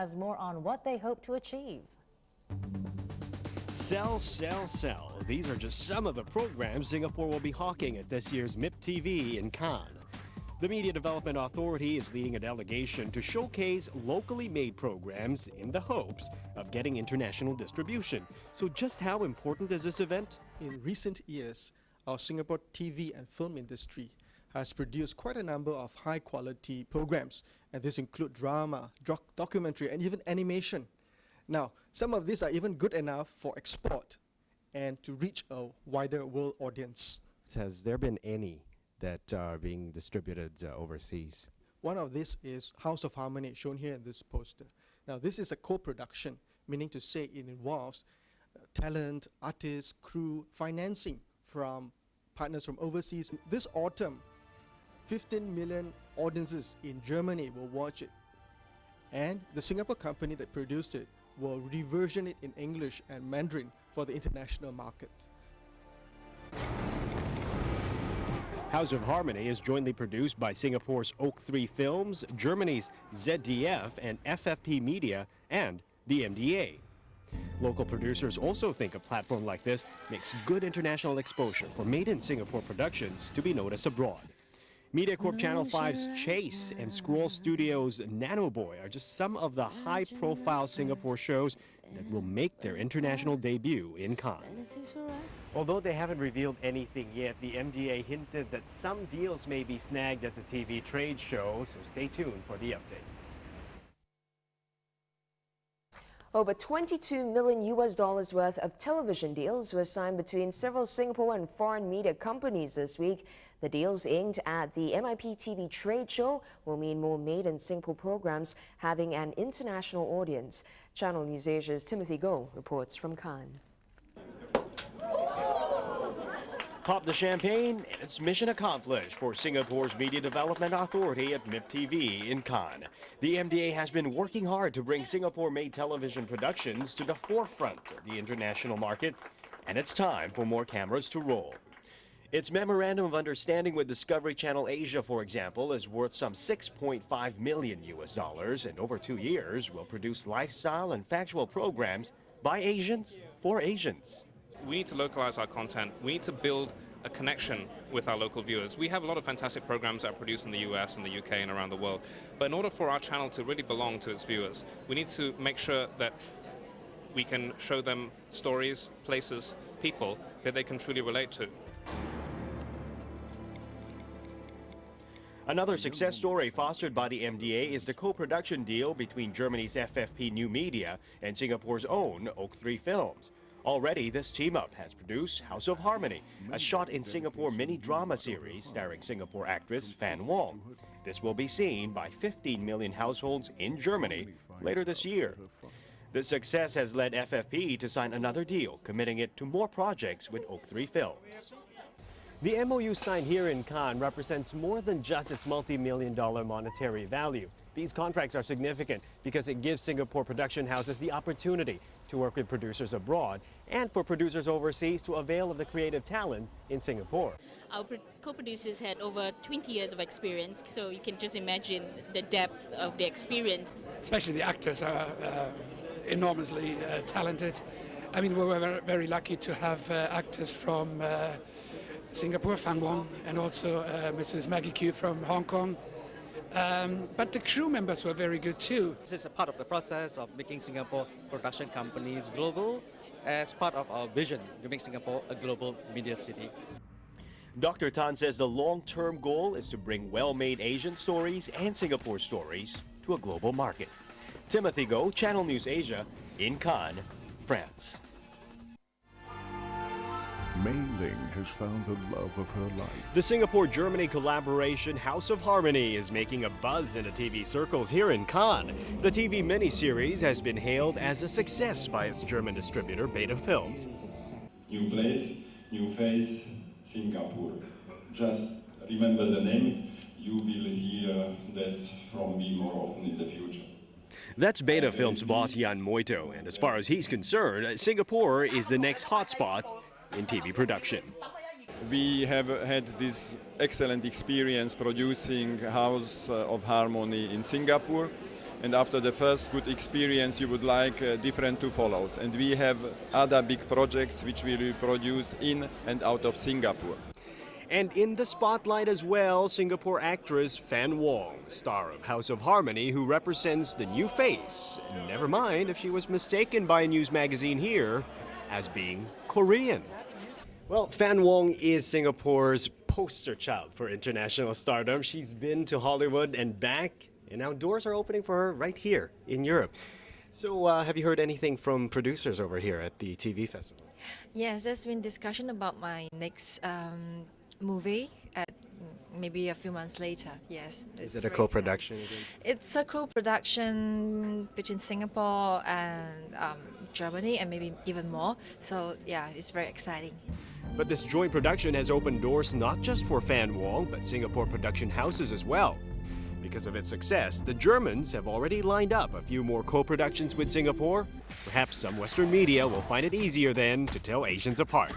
Has more on what they hope to achieve. Sell, sell, sell. These are just some of the programs Singapore will be hawking at this year's MIP TV in Cannes. The Media Development Authority is leading a delegation to showcase locally made programs in the hopes of getting international distribution. So just how important is this event? In recent years, our Singapore TV and film industry has produced quite a number of high-quality programs, and this include drama, documentary, and even animation. Now, some of these are even good enough for export and to reach a wider world audience. Has there been any that are being distributed overseas? One of these is House of Harmony, shown here in this poster. Now, this is a co-production, meaning to say it involves talent, artists, crew, financing from partners from overseas. This autumn, 15 million audiences in Germany will watch it. And the Singapore company that produced it will reversion it in English and Mandarin for the international market. House of Harmony is jointly produced by Singapore's Oak 3 Films, Germany's ZDF and FFP Media, and the MDA. Local producers also think a platform like this makes good international exposure for made-in-Singapore productions to be noticed abroad. MediaCorp Channel 5's Chase and Scroll Studios' Nano Boy are just some of the high-profile Singapore shows that will make their international debut in Cannes. Although they haven't revealed anything yet, the MDA hinted that some deals may be snagged at the TV trade show, so stay tuned for the updates. Over $22 million worth of television deals were signed between several Singapore and foreign media companies this week. The deals aimed at the MIP TV trade show will mean more made-in-Singapore programs having an international audience. Channel News Asia's Timothy Goh reports from Cannes. Pop the champagne, and it's mission accomplished for Singapore's Media Development Authority at MIP TV in Cannes. The MDA has been working hard to bring Singapore-made television productions to the forefront of the international market, and it's time for more cameras to roll. Its memorandum of understanding with Discovery Channel Asia, for example, is worth some $6.5 million, and over 2 years will produce lifestyle and factual programs by Asians for Asians. We need to localize our content. We need to build a connection with our local viewers. We have a lot of fantastic programs that are produced in the US and the UK and around the world. But in order for our channel to really belong to its viewers, we need to make sure that we can show them stories, places, people that they can truly relate to. Another success story fostered by the MDA is the co-production deal between Germany's FFP New Media and Singapore's own Oak 3 Films. Already, this team-up has produced House of Harmony, a shot-in-Singapore mini-drama series starring Singapore actress Fan Wong. This will be seen by 15 million households in Germany later this year. The success has led FFP to sign another deal, committing it to more projects with Oak 3 Films. The MOU signed here in Cannes represents more than just its multi-million-dollar monetary value. These contracts are significant because it gives Singapore production houses the opportunity to work with producers abroad and for producers overseas to avail of the creative talent in Singapore. Our co-producers had over 20 years of experience, so you can just imagine the depth of the experience. Especially the actors are enormously talented. I mean, we were very lucky to have actors from Singapore, Fan Wong, and also Mrs. Maggie Q from Hong Kong. But the crew members were very good too. This is a part of the process of making Singapore production companies global as part of our vision to make Singapore a global media city. Dr. Tan says the long-term goal is to bring well-made Asian stories and Singapore stories to a global market. Timothy Goh, Channel News Asia, in Cannes, France. Mei Ling has found the love of her life. The Singapore-Germany collaboration House of Harmony is making a buzz in the TV circles here in Cannes. The TV miniseries has been hailed as a success by its German distributor Beta Films. New place, new face, Singapore. Just remember the name, you will hear that from me more often in the future. That's Beta Films boss Jan Moito, and as far as he's concerned, Singapore is the next hotspot in TV production. We have had this excellent experience producing House of Harmony in Singapore. and after the first good experience you would like different to follow. And we have other big projects which we will produce in and out of Singapore. And in the spotlight as well, Singapore actress Fan Wong, star of House of Harmony, who represents the new face. Never mind if she was mistaken by a news magazine here as being Korean. Well, Fan Wong is Singapore's poster child for international stardom. She's been to Hollywood and back, and now doors are opening for her right here in Europe. So have you heard anything from producers over here at the TV Festival? Yes, there's been discussion about my next movie at maybe a few months later. Yes. Is it a co-production again? It's a co-production between Singapore and Germany and maybe even more. So yeah, it's very exciting. But this joint production has opened doors not just for Fan Wong, but Singapore production houses as well. Because of its success, the Germans have already lined up a few more co-productions with Singapore. Perhaps some Western media will find it easier then to tell Asians apart.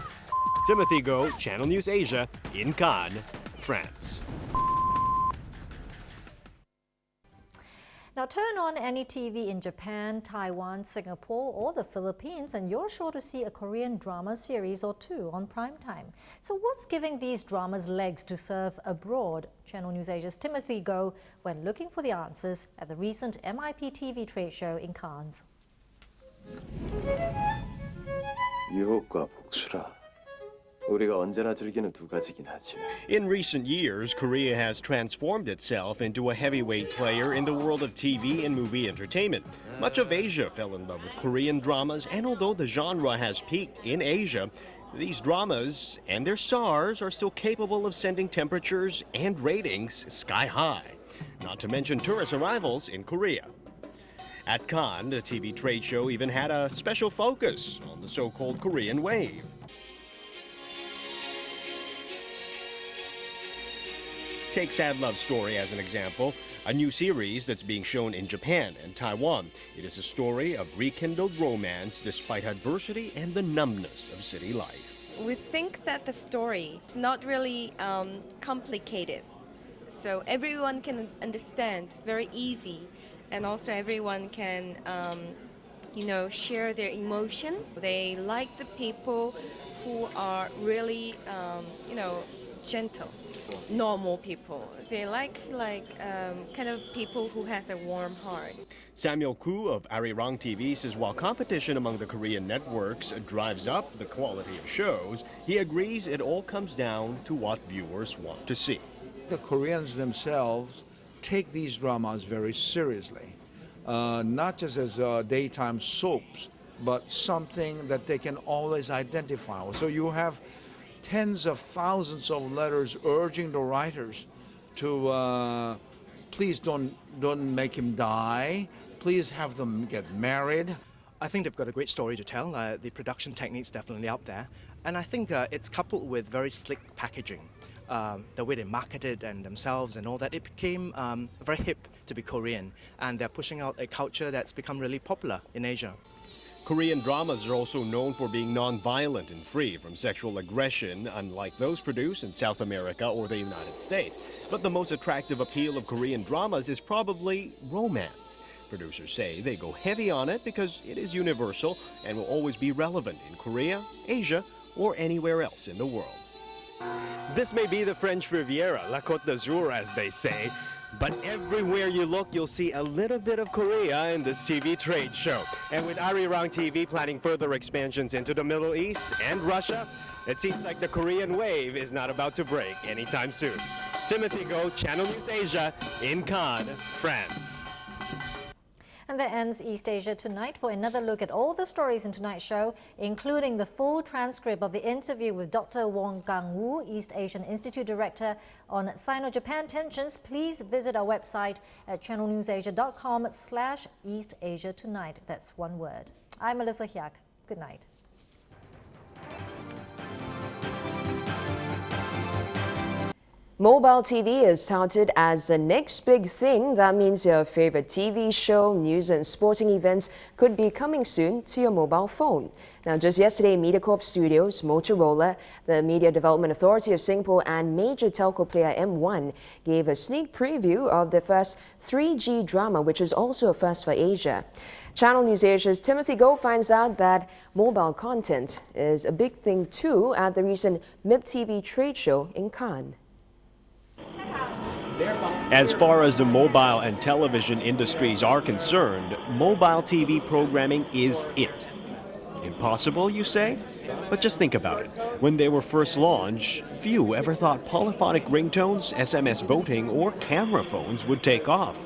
Timothy Go, Channel News Asia, in Cannes, France. Now turn on any TV in Japan, Taiwan, Singapore or the Philippines and you're sure to see a Korean drama series or two on primetime. So what's giving these dramas legs to serve abroad? Channel News Asia's Timothy Go went looking for the answers at the recent MIP TV trade show in Cannes. 유혹과 복수라. 우리가 언제나 즐기는 두 가지긴 하지. In recent years, Korea has transformed itself into a heavyweight player in the world of TV and movie entertainment. Much of Asia fell in love with Korean dramas, and although the genre has peaked in Asia, these dramas and their stars are still capable of sending temperatures and ratings sky high. Not to mention tourist arrivals in Korea. At Cannes, the TV trade show even had a special focus on the so-called Korean wave. Take Sad Love Story as an example, a new series that's being shown in Japan and Taiwan. It is a story of rekindled romance despite adversity and the numbness of city life. We think that the story is not really complicated, so everyone can understand very easy, and also everyone can share their emotion. They like the people who are really gentle, normal people. They like kind of people who has a warm heart. Samuel Koo of Arirang TV says while competition among the Korean networks drives up the quality of shows, he agrees it all comes down to what viewers want to see. The Koreans themselves take these dramas very seriously, not just as daytime soaps, but something that they can always identify with. So you have tens of thousands of letters urging the writers to please don't make him die, please have them get married. I think they've got a great story to tell. The production technique's definitely up there, and I think it's coupled with very slick packaging. The way they marketed and themselves and all that, it became very hip to be Korean, and they're pushing out a culture that's become really popular in Asia. Korean dramas are also known for being non-violent and free from sexual aggression, unlike those produced in South America or the United States. But the most attractive appeal of Korean dramas is probably romance. Producers say they go heavy on it because it is universal and will always be relevant in Korea, Asia, or anywhere else in the world. This may be the French Riviera, La Côte d'Azur as they say, but everywhere you look, you'll see a little bit of Korea in this TV trade show. And with Arirang TV planning further expansions into the Middle East and Russia, it seems like the Korean wave is not about to break anytime soon. Timothy Go, Channel News Asia, in Cannes, France. And that ends East Asia Tonight. For another look at all the stories in tonight's show, including the full transcript of the interview with Dr. Wong Gang-woo, East Asian Institute Director, on Sino-Japan tensions, please visit our website at channelnewsasia.com/East Asia Tonight. That's one word. I'm Melissa Hyak. Good night. Mobile TV is touted as the next big thing. That means your favorite TV show, news and sporting events could be coming soon to your mobile phone. Now, just yesterday, MediaCorp Studios, Motorola, the Media Development Authority of Singapore and major telco player M1 gave a sneak preview of their first 3G drama, which is also a first for Asia. Channel News Asia's Timothy Goh finds out that mobile content is a big thing too at the recent MIP TV trade show in Cannes. As far as the mobile and television industries are concerned, mobile TV programming is it. Impossible, you say? But just think about it. When they were first launched, few ever thought polyphonic ringtones, SMS voting, or camera phones would take off.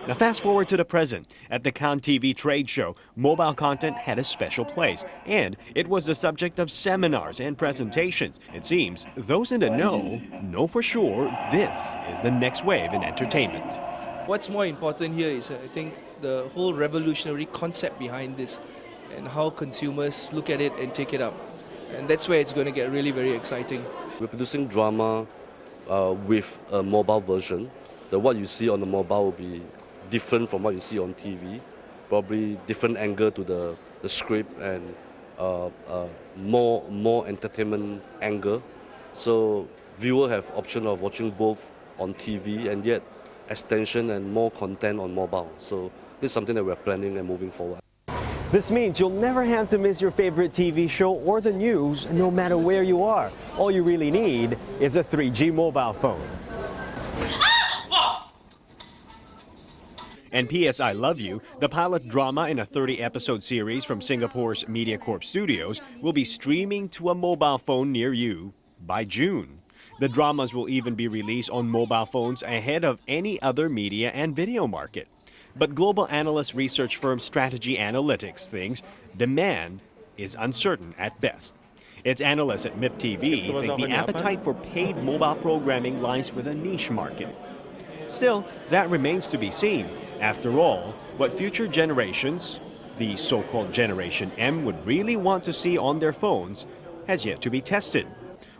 Now fast forward to the present. At the Cannes TV trade show, mobile content had a special place, and it was the subject of seminars and presentations. It seems those in the know for sure this is the next wave in entertainment. What's more important here is, I think, the whole revolutionary concept behind this and how consumers look at it and take it up. And that's where it's going to get really very exciting. We're producing drama with a mobile version. What you see on the mobile will be different from what you see on TV, probably different angle to the script and more entertainment angle. So viewers have option of watching both on TV and yet extension and more content on mobile. So this is something that we're planning and moving forward. This means you'll never have to miss your favorite TV show or the news, no matter where you are. All you really need is a 3G mobile phone. And P.S. I Love You, the pilot drama in a 30-episode series from Singapore's MediaCorp Studios, will be streaming to a mobile phone near you by June. The dramas will even be released on mobile phones ahead of any other media and video market. But global analyst research firm Strategy Analytics thinks demand is uncertain at best. Its analysts at MIP TV think the appetite for paid mobile programming lies with a niche market. Still, that remains to be seen. After all, what future generations, the so-called Generation M, would really want to see on their phones has yet to be tested.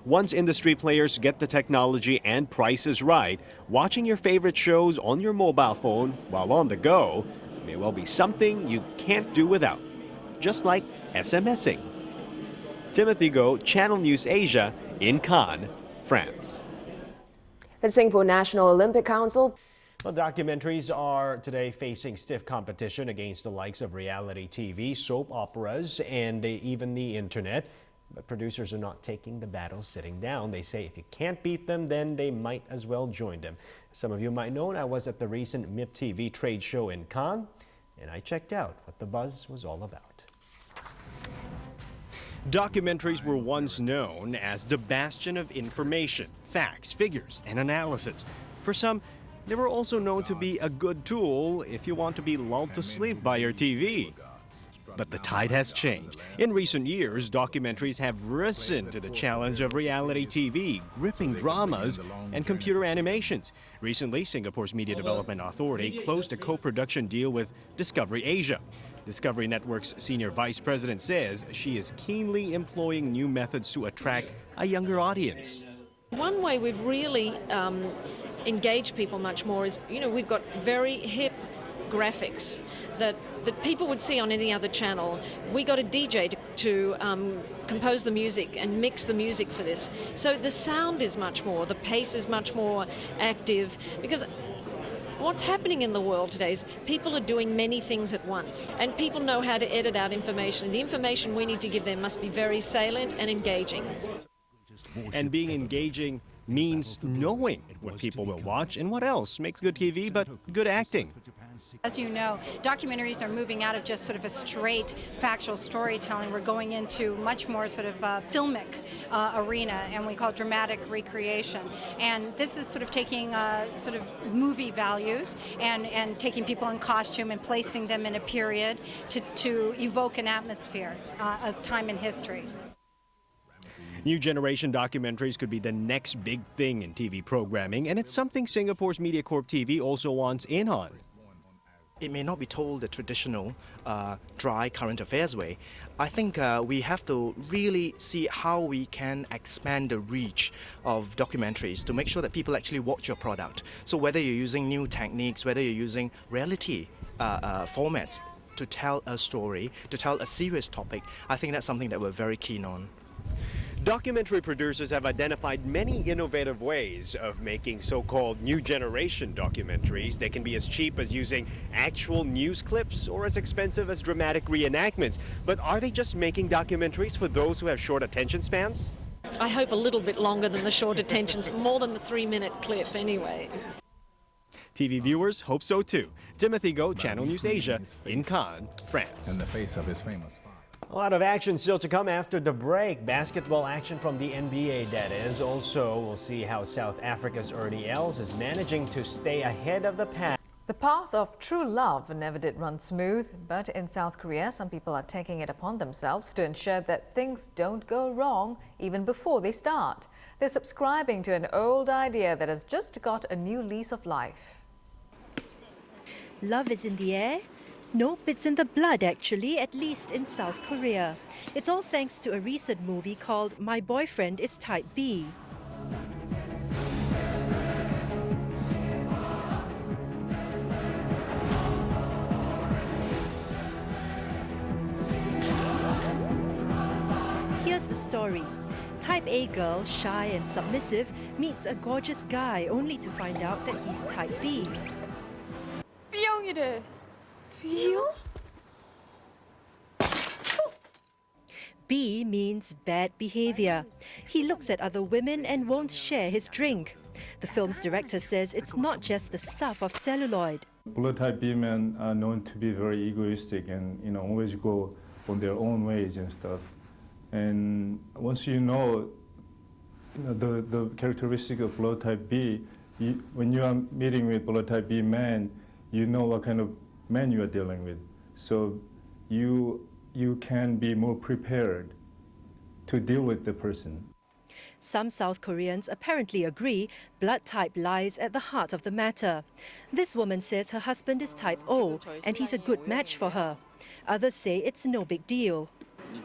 Once industry players get the technology and prices right, watching your favorite shows on your mobile phone while on the go may well be something you can't do without, just like SMSing. Timothy Goh, Channel News Asia, in Cannes, France. The Singapore National Olympic Council. Well, documentaries are today facing stiff competition against the likes of reality TV, soap operas, and even the internet. But producers are not taking the battle sitting down. They say if you can't beat them, then they might as well join them. Some of you might know I was at the recent MIP TV trade show in Cannes, and I checked out what the buzz was all about. Documentaries were once known as the bastion of information, facts, figures, and analysis. For some, they were also known to be a good tool if you want to be lulled to sleep by your TV. But the tide has changed. In recent years, documentaries have risen to the challenge of reality TV, gripping dramas, and computer animations. Recently, Singapore's Media Development Authority closed a co-production deal with Discovery Asia. Discovery Network's senior vice president says she is keenly employing new methods to attract a younger audience. One way we've really engaged people much more is, we've got very hip graphics that people would see on any other channel. We got a DJ to compose the music and mix the music for this. So the sound is much more, the pace is much more active, because what's happening in the world today is people are doing many things at once, and people know how to edit out information. The information we need to give them must be very salient and engaging. And being engaging means knowing what people will watch and what else makes good TV but good acting. As you know, documentaries are moving out of just sort of a straight factual storytelling. We're going into much more sort of filmic arena, and we call it dramatic recreation. And this is sort of taking sort of movie values and taking people in costume and placing them in a period to evoke an atmosphere of time in history. New generation documentaries could be the next big thing in TV programming, and it's something Singapore's MediaCorp TV also wants in on. It may not be told the traditional, dry current affairs way. I think we have to really see how we can expand the reach of documentaries to make sure that people actually watch your product. So whether you're using new techniques, whether you're using reality formats to tell a story, to tell a serious topic, I think that's something that we're very keen on. Documentary producers have identified many innovative ways of making so-called new generation documentaries. They can be as cheap as using actual news clips or as expensive as dramatic reenactments. But are they just making documentaries for those who have short attention spans? I hope a little bit longer than the short attentions, more than the 3-minute clip anyway. TV viewers hope so too. Timothy Go, Channel News Asia, in Cannes, France. In the face of his famous. A lot of action still to come after the break. Basketball action from the NBA, that is. Also, we'll see how South Africa's Ernie Els is managing to stay ahead of the pack. The path of true love never did run smooth, but in South Korea, some people are taking it upon themselves to ensure that things don't go wrong even before they start. They're subscribing to an old idea that has just got a new lease of life. Love is in the air? Nope, it's in the blood actually, at least in South Korea. It's all thanks to a recent movie called My Boyfriend is Type B. Here's the story. Type A girl, shy and submissive, meets a gorgeous guy only to find out that he's Type B. B용이래. B means bad behavior. He looks at other women and won't share his drink. The film's director says it's not just the stuff of celluloid. Blood type B men are known to be very egoistic and always go on their own ways and stuff. And once you know, the characteristic of blood type B, when you are meeting with blood type B men, you know what kind of man you are dealing with. So you can be more prepared to deal with the person. Some South Koreans apparently agree blood type lies at the heart of the matter. This woman says her husband is type O and he's a good match for her. Others say it's no big deal.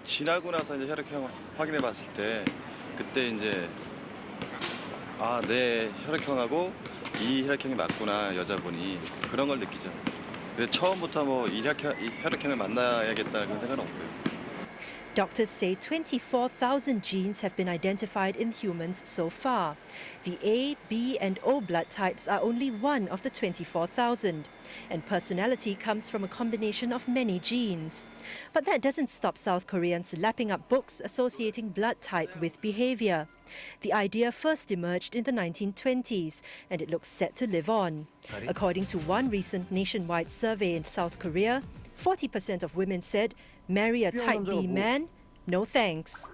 지나고 나서 이제 혈액형 확인해 봤을 때 그때 이제 내 혈액형하고 이 혈액형이 맞구나 여자분이 그런 걸 느끼죠. 근데 처음부터 이 혈액형을 만나야겠다 그런 생각은 없고요. Doctors say 24,000 genes have been identified in humans so far. The A, B and O blood types are only one of the 24,000. And personality comes from a combination of many genes. But that doesn't stop South Koreans lapping up books associating blood type with behavior. The idea first emerged in the 1920s, and it looks set to live on. According to one recent nationwide survey in South Korea, 40% of women said, marry a type B man? No thanks.